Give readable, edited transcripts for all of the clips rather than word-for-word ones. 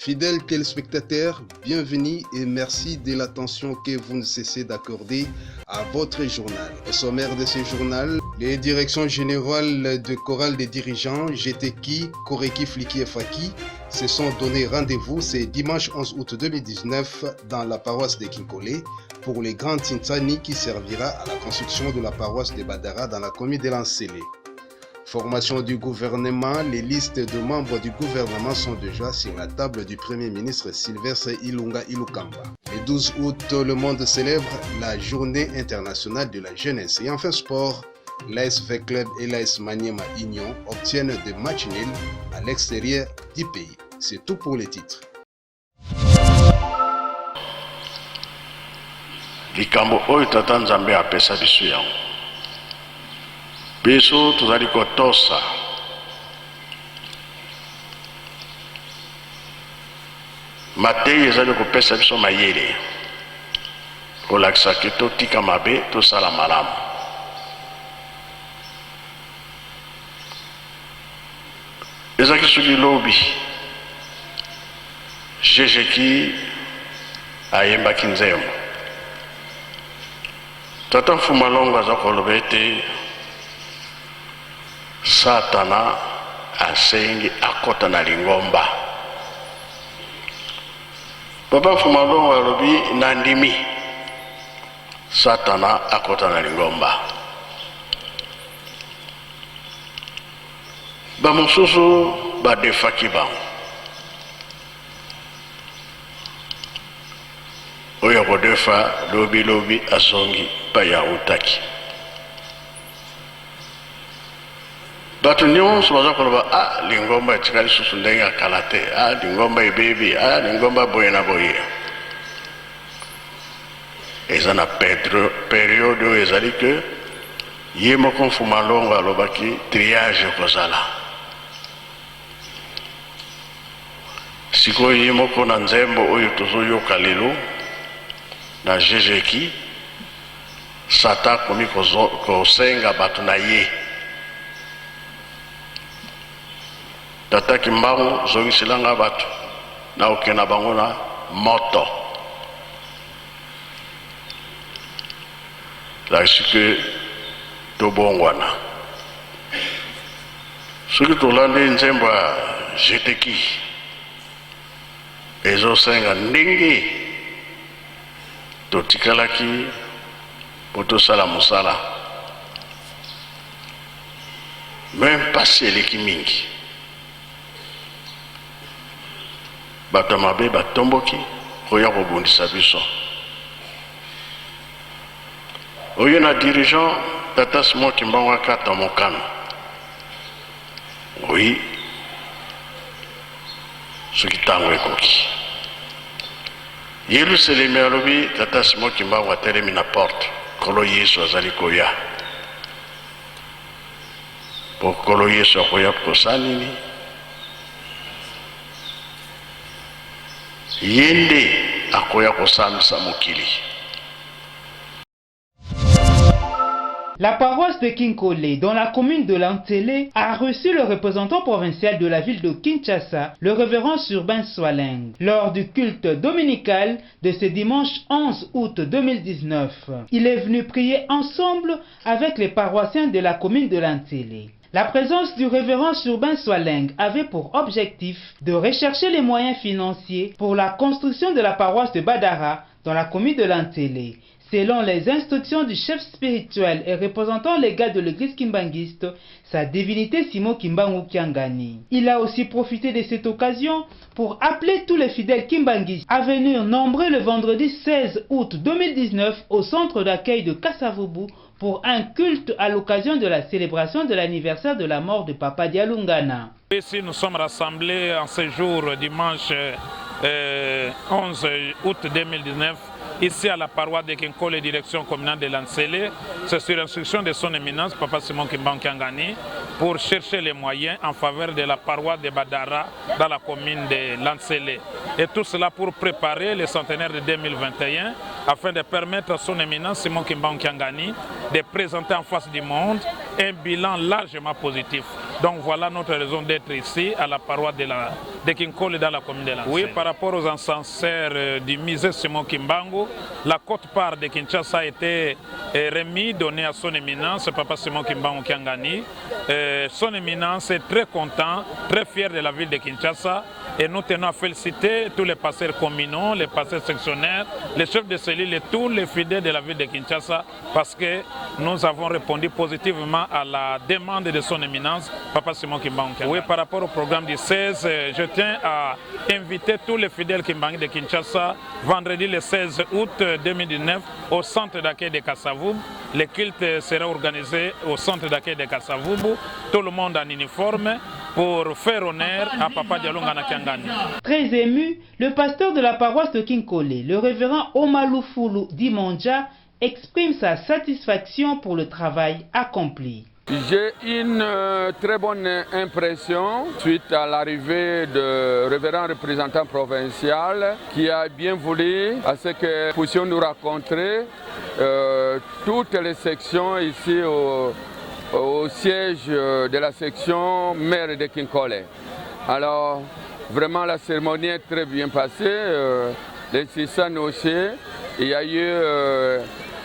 Fidèles téléspectateurs, bienvenue et merci de l'attention que vous ne cessez d'accorder à votre journal. Au sommaire de ce journal, les directions générales de chorale des dirigeants GTKI, Koreki, Fliki et Faki se sont donné rendez-vous ce dimanche 11 août 2019 dans la paroisse de Kinkole pour les grands Tintani qui servira à la construction de la paroisse de Badara dans la commune de Lansele. Formation du gouvernement, les listes de membres du gouvernement sont déjà sur la table du Premier ministre Sylvestre Ilunga Ilukamba. Le 12 août, le monde célèbre la journée internationale de la jeunesse. Et enfin sport, l'ASV Club et l'AS Maniema Union obtiennent des matchs nuls à l'extérieur du pays. C'est tout pour les titres. Likambo oyo tata Nzambe apesa biso yango. Biso tozali kotosa Matei ezali kopesa biso mayele kolakisa ke totika mabe tosala malamu. Ezaki soki lobi GTKI ayembaki nzembo. Tata Mfumalongo aza koloba ete Satana asengi akota na lingomba. Papa Mfumalongo alobi nandimi Satana akota na lingomba. Ba mosusu badefaki bango. Oyo kodefa lobi asongi pa ya utaki. Bato nyonso baza koloba lingomba etikali susu ndenge ya kala te, lingomba ebebi, lingomba boye na boye. Eza na periode oyo ezali ke ye moko Mfumalongo alobaki triage kozala. Sikoyo ye moko na nzembo oyo tozoyoka lelo na GTKI, Satan komi kosenga bato na ye. Tata Kimbangu zongisilanga bato na okena bango na moto. Lakisike tobongwana. Soki tolande nzembo ya GTKI ezosenga ndenge totikalaki po tosala mosala. Même pasi eleki mingi. Bato mabe batomboki koya kobundisa biso. Oyo na dirigeant Tata Simon Kimbangu akata mokano. Oui. Soki tango ekoki. Yelu selemi alobi Tata Simon Kimbangu atelemi na porte. Kolo Yesu azali koya. Po kolo Yesu akoya kosala nini? Yende akoya kosamisa mokili. La paroisse de Kinkole, dans la commune de Lansele, a reçu le représentant provincial de la ville de Kinshasa, le révérend Urbain Swaleng, lors du culte dominical de ce dimanche 11 août 2019. Il est venu prier ensemble avec les paroissiens de la commune de Lansele. La présence du révérend Urbain Swaleng avait pour objectif de rechercher les moyens financiers pour la construction de la paroisse de Badara dans la commune de Lansele, selon les instructions du chef spirituel et représentant légal de l'église kimbanguiste, sa divinité Simon Kimbangu Kiangani. Il a aussi profité de cette occasion pour appeler tous les fidèles kimbanguistes à venir nombreux le vendredi 16 août 2019 au centre d'accueil de Kasavubu pour un culte à l'occasion de la célébration de l'anniversaire de la mort de Papa Dialungana. Ici, nous sommes rassemblés en ce jour dimanche 11 août 2019 ici à la paroisse de Kinkole, direction communale de Lansele. C'est sur l'instruction de son éminence, Papa Simon Kimbangu Kiangani, pour chercher les moyens en faveur de la paroisse de Badara dans la commune de Lansele. Et tout cela pour préparer le centenaire de 2021 afin de permettre à son éminence Simon Kimbangu Kiangani de présenter en face du monde un bilan largement positif. Donc voilà notre raison d'être ici à la paroisse de Kinkole dans la commune de Lansele. Oui, par rapport aux encenseurs du musée Simon Kimbangu, la quote-part de Kinshasa a été remise, donnée à son éminence, Papa Simon Kimbangu Kiangani. Son éminence est très content, très fier de la ville de Kinshasa. Et nous tenons à féliciter tous les pasteurs communaux, les pasteurs sectionnaires, les chefs de cellule et tous les fidèles de la ville de Kinshasa parce que nous avons répondu positivement à la demande de son éminence, Papa Simon Kimbangu. Oui, par rapport au programme du 16, je tiens à inviter tous les fidèles Kimbangu de Kinshasa vendredi le 16 août 2019 au centre d'accueil de Kasavubu. Le culte sera organisé au centre d'accueil de Kasavubu, tout le monde en uniforme pour faire honneur à Papa Dialunga Nakiangani. Très ému, le pasteur de la paroisse de Kinkole, le révérend Omalufulu Dimondja, exprime sa satisfaction pour le travail accompli. J'ai une très bonne impression suite à l'arrivée de révérend représentant provincial qui a bien voulu à ce que nous puissions nous rencontrer toutes les sections ici au siège de la section maire de Kinkole. Alors, vraiment la cérémonie est très bien passée. Les Sissane aussi, il y a eu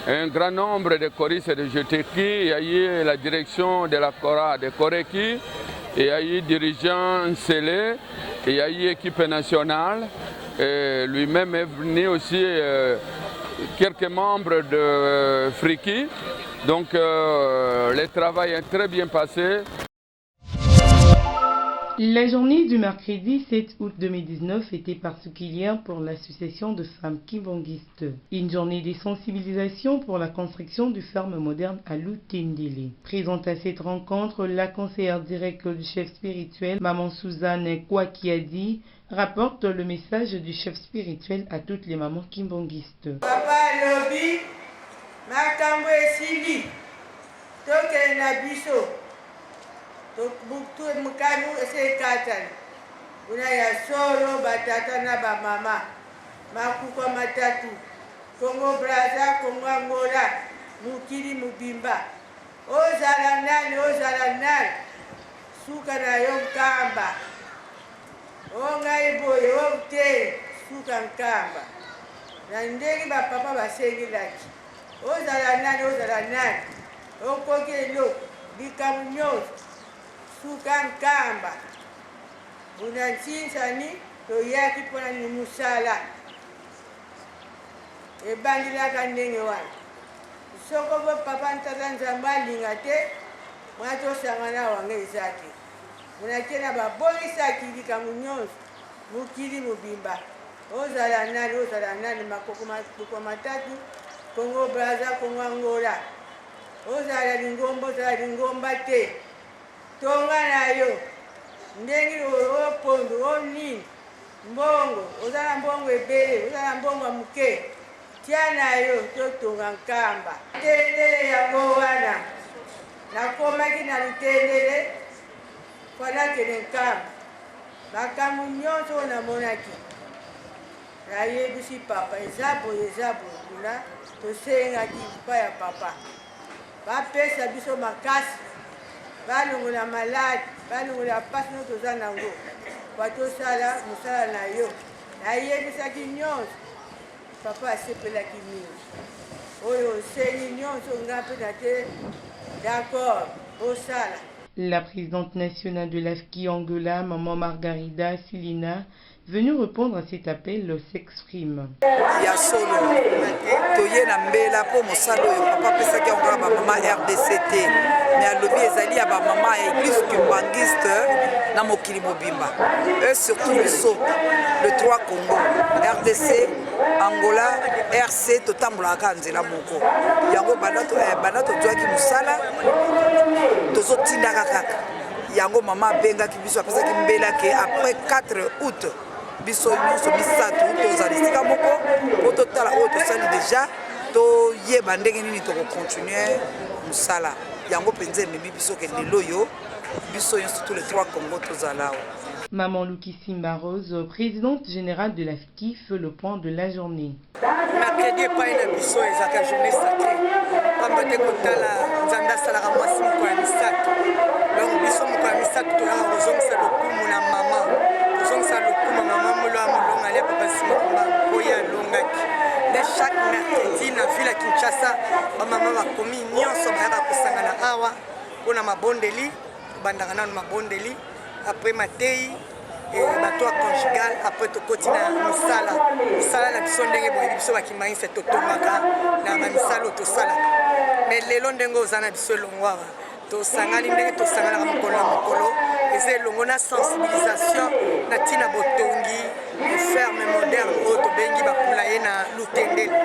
un grand nombre de choristes de Jeteki, il y a eu la direction de la Kora de Koreki, il y a eu dirigeant Nsele, il y a eu équipe nationale. Lui-même est venu aussi quelques membres de Friki. Donc le travail est très bien passé. La journée du mercredi 7 août 2019 était particulière pour l'association de femmes kimbongistes. Une journée de sensibilisation pour la construction du ferme moderne à Lutendele. Présente à cette rencontre, la conseillère directe du chef spirituel, Maman Suzanne Kouakiadi, rapporte le message du chef spirituel à toutes les mamans kimbongistes. Papa Lobi, Makambo Esili, Toke Nabiso. Buktu mukanu ese katan una ya solo batata na ba mama makuko matatu Kongo Braza Kongo Angola mukiri mubimba ozala nani suka na yo kamba onga iboye okte suka nkamba na ndenge ba papa basengi laki ozala nani okokelo bikamunyo sukan kamba unanchinsani toyaki pona ni musala ebandilaka ndenge wana soko bo papa ntata nzambe alinga te mwatosangana wange eza te munakena babongisaki likambo nyonso mukili mobimba ozala nani makoko matatu Kongo Braza Kongo Angola ozala lingomba te tonga na yo ndenge opondo onini mbongo ozala mbongo ebele ozala mbongo muke tia na yo totonga nkamba tendele yango wana nakomaki na lutendele fanakene nkamba makambo nyonso namonaki nayebisi papa eza boye kuna tosengaki mpa ya papa bapesa biso makasi balongola maladi balongola pasi no toza nango batosala mosala na yo nayebisaki nyonso papa asepelaki mingi oyo osengi nyonso nga mpe na te d'accord osala. La présidente nationale de l'AFKI Angola, Maman Margarida Silina, venue répondre à cet appel, s'exprime. Ya solo toye na mbela po mosalo yo papa pesaki Angola ba mama RDCT mais alobi ezali ya ba mama église kimbangiste na mokili mobimba et surtout le 3 Congo RDC Angola RC totambolaka nzela moko yango banato twaki musala tozotindaka kaka yango mama bengaki biso apesaki mbela ke après 4 août biso nyonso bisatu tozali sika moko po totala oyo tosali deja toyeba ndenge nini tokocontinue mosala yango mpenza emebi biso ke lelo oyo biso nyonso tous les 3 Congo tozala awa. Maman Lukisimba Rose, présidente générale de l'AFKI, fait le point de la journée. Mercredi pas une biso ezaka journée sacrée. Pamba te kotala nzanda salaka mwasi moko ya misato. Donc biso moko ya misato toyaka kozongisa lokumu na mama kozongisa lokumu mama molo ya molonga alia papa nsima oyo alongaki nde chaque mercredi na ville ya Kinshasa bamama bakomi nyonso bayaka kosangana awa mpona mabondeli obandaka nano mabondeli apres matei bato ya conjugal apres tokoti na misala na biso ndenge boyebi biso bakimangisa totongaka na bamisala oyo tosalaka me lelo ndenge oza na biso elongwaka tosangani ndenge tosanganaka mokolo na mokolo eza elongo na sensibilisation na ntina botongi ferme moderne oyo tobengi bakula ye na lutendeli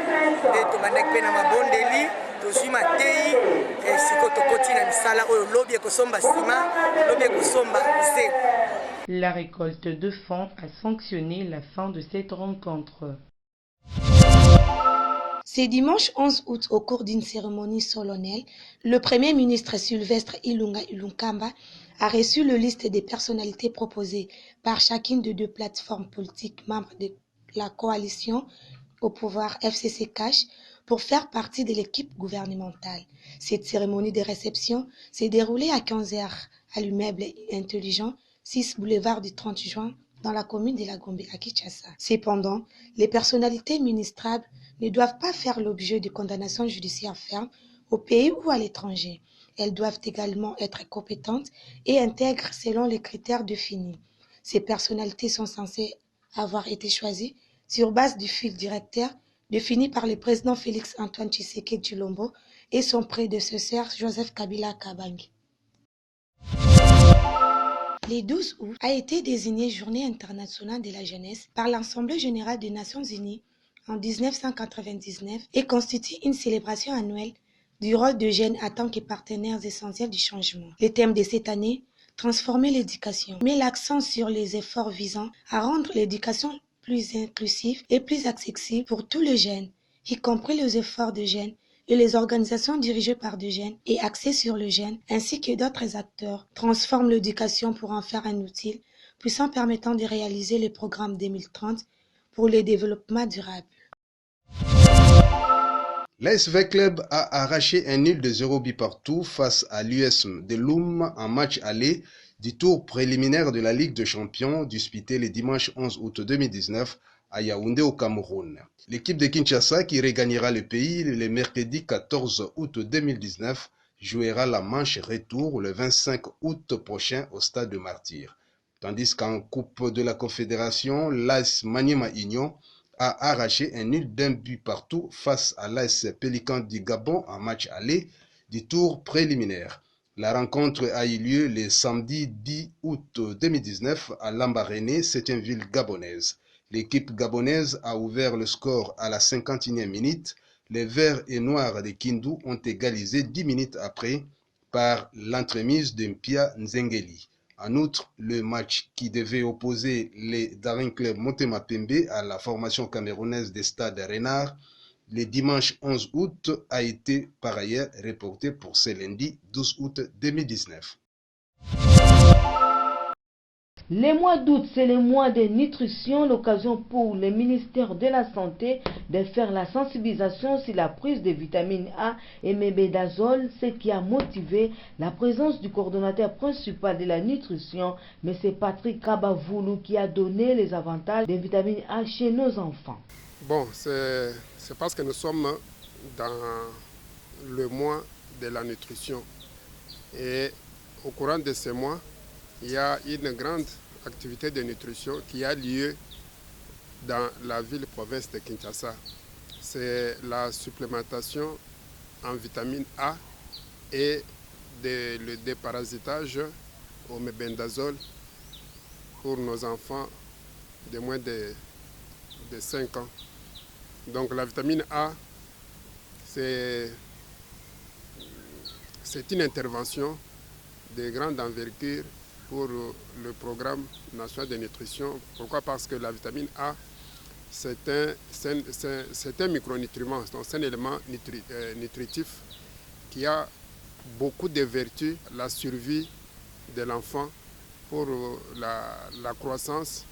nde tobandaki mpe na mabondeli tozwi matei sikoyo tokoti na misala oyo lobi ekosomba nsima lobi ekosomba zelo. La récolte de fonds a sanctionné la fin de cette rencontre. Ce dimanche 11 août, au cours d'une cérémonie solennelle, le Premier ministre Sylvestre Ilunga Ilunkamba a reçu la liste des personnalités proposées par chacune des deux plateformes politiques membres de la coalition au pouvoir FCC Cash pour faire partie de l'équipe gouvernementale. Cette cérémonie de réception s'est déroulée à 15h à l'immeuble intelligent 6 boulevard du 30 juin dans la commune de la Gombe à Kinshasa. Cependant, les personnalités ministrables ne doivent pas faire l'objet de condamnations judiciaires fermes au pays ou à l'étranger. Elles doivent également être compétentes et intègres selon les critères définis. Ces personnalités sont censées avoir été choisies sur base du fil directeur défini par le président Félix Antoine Tshisekedi Tshilombo et son prédécesseur Joseph Kabila Kabange. Le 12 août a été désigné Journée internationale de la jeunesse par l'Assemblée générale des Nations unies en 1999 et constitue une célébration annuelle du rôle de jeunes en tant que partenaires essentiels du changement. Le thème de cette année, transformer l'éducation, met l'accent sur les efforts visant à rendre l'éducation plus inclusive et plus accessible pour tous les jeunes, y compris les efforts de jeunes et les organisations dirigées par des jeunes et axées sur le jeune, ainsi que d'autres acteurs, transforment l'éducation pour en faire un outil puissant permettant de réaliser le programme 2030 pour le développement durable. L'ASV Club a arraché un nul de 0 but partout face à l'USM de Loum en match aller du tour préliminaire de la Ligue des Champions disputé le dimanche 11 août 2019 à Yaoundé au Cameroun. L'équipe de Kinshasa qui regagnera le pays le mercredi 14 août 2019 jouera la manche retour le 25 août prochain au stade de Martyrs. Tandis qu'en Coupe de la Confédération, l'AS Maniema Union a arraché un nul d'un but partout face à l'AS Pélican du Gabon en match aller du tour préliminaire. La rencontre a eu lieu le samedi 10 août 2019 à Lambaréné, c'est une ville gabonaise. L'équipe gabonaise a ouvert le score à la 51e minute. Les Verts et Noirs de Kindu ont égalisé 10 minutes après par l'entremise de Mpia Nzengeli. En outre, le match qui devait opposer les Daring Club Motema Pembe à la formation camerounaise des Stades Renard le dimanche 11 août a été par ailleurs reporté pour ce lundi 12 août 2019. Les mois d'août, c'est le mois de nutrition, l'occasion pour le ministère de la Santé de faire la sensibilisation sur la prise de vitamine A et mébédazole, ce qui a motivé la présence du coordonnateur principal de la nutrition, M. Patrick Kabavoulou, qui a donné les avantages de vitamine A chez nos enfants. Bon, c'est parce que nous sommes dans le mois de la nutrition et au courant de ce mois, il y a une grande activité de nutrition qui a lieu dans la ville-province de Kinshasa. C'est la supplémentation en vitamine A et le déparasitage au mébendazole pour nos enfants de moins de 5 ans. Donc la vitamine A, c'est une intervention de grande envergure pour le programme national de nutrition. Pourquoi? Parce que la vitamine A, c'est un micronutriment, c'est un élément nutritif qui a beaucoup de vertus, la survie de l'enfant, pour la croissance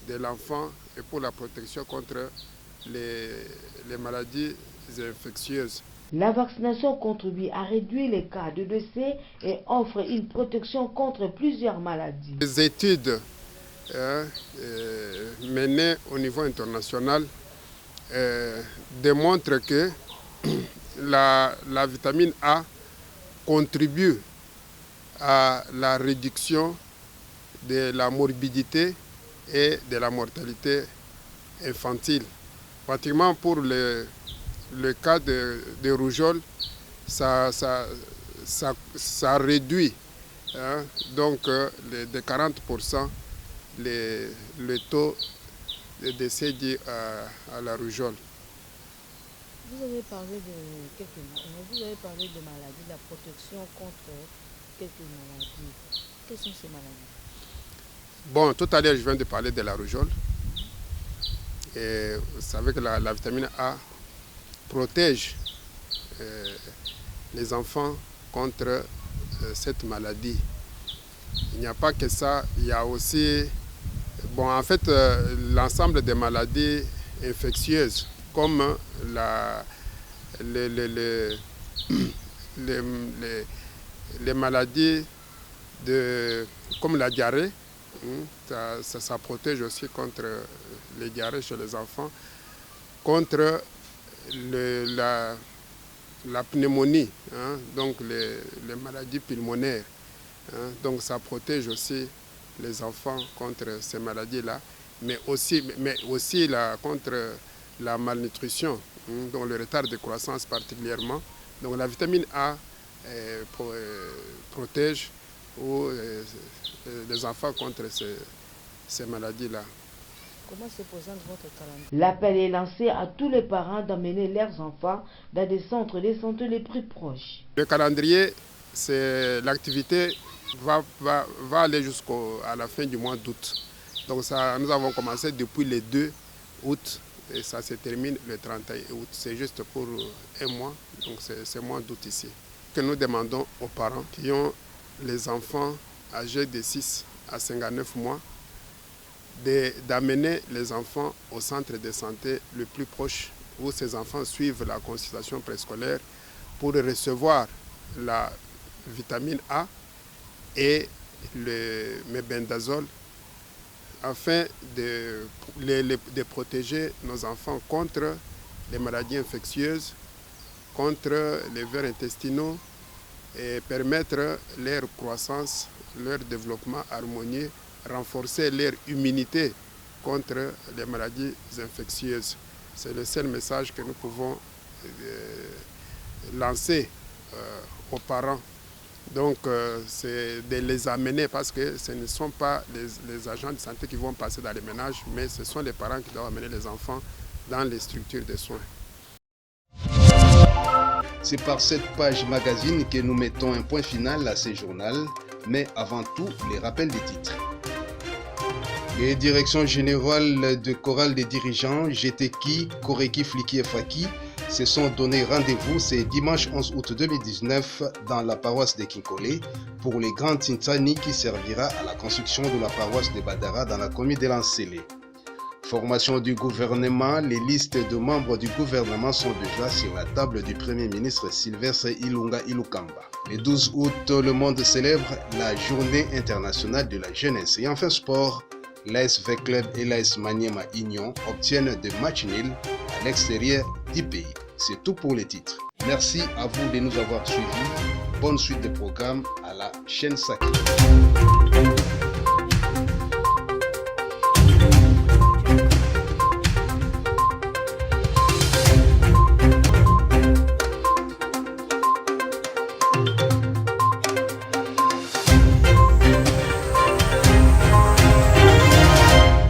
de l'enfant et pour la protection contre les maladies infectieuses. La vaccination contribue à réduire les cas de décès et offre une protection contre plusieurs maladies. Les études menées au niveau international démontrent que la vitamine A contribue à la réduction de la morbidité et de la mortalité infantile. Pratiquement pour le cas de rougeole, ça réduit donc de 40% le taux de décès dû à la rougeole. Vous avez parlé de maladies, de la protection contre quelques maladies. Quelles sont ces maladies? Bon, tout à l'heure, je viens de parler de la rougeole. Et vous savez que la vitamine A protège les enfants contre cette maladie. Il n'y a pas que ça, il y a aussi, bon, en fait, l'ensemble des maladies infectieuses, comme les maladies comme la diarrhée, ça protège aussi contre les diarrhées chez les enfants, contre la pneumonie, donc les maladies pulmonaires. Donc ça protège aussi les enfants contre ces maladies-là, mais aussi contre la malnutrition, donc le retard de croissance particulièrement. Donc la vitamine A protège les enfants contre ces maladies-là. Comment se présente votre calendrier? L'appel est lancé à tous les parents d'amener leurs enfants dans des centres de santé les plus proches. Le calendrier, c'est l'activité va aller jusqu'à la fin du mois d'août. Donc nous avons commencé depuis le 2 août et ça se termine le 31 août. C'est juste pour un mois, donc c'est le mois d'août ici. Que nous demandons aux parents qui ont les enfants âgés de 6 à 59 mois d'amener les enfants au centre de santé le plus proche où ces enfants suivent la consultation préscolaire pour recevoir la vitamine A et le mébendazole afin de protéger nos enfants contre les maladies infectieuses, contre les vers intestinaux et permettre leur croissance, leur développement harmonieux, renforcer leur immunité contre les maladies infectieuses. C'est le seul message que nous pouvons lancer aux parents. Donc c'est de les amener parce que ce ne sont pas les agents de santé qui vont passer dans les ménages, mais ce sont les parents qui doivent amener les enfants dans les structures de soins. C'est par cette page magazine que nous mettons un point final à ce journal, mais avant tout, les rappels des titres. Les directions générales de chorale des dirigeants, GTKI, Koreki, Fliki et Faki, se sont donné rendez-vous ce dimanche 11 août 2019 dans la paroisse de Kinkole pour les grands Tintani qui servira à la construction de la paroisse de Badara dans la commune de Lansele. Formation du gouvernement, les listes de membres du gouvernement sont déjà sur la table du Premier ministre Sylvestre Ilunga Ilukamba. Le 12 août, le monde célèbre la Journée internationale de la jeunesse. Et enfin sport, l'AS V-Club et l'AS Maniema Union obtiennent des matchs nuls à l'extérieur du pays. C'est tout pour les titres. Merci à vous de nous avoir suivis. Bonne suite de programmes à la chaîne Sacrée.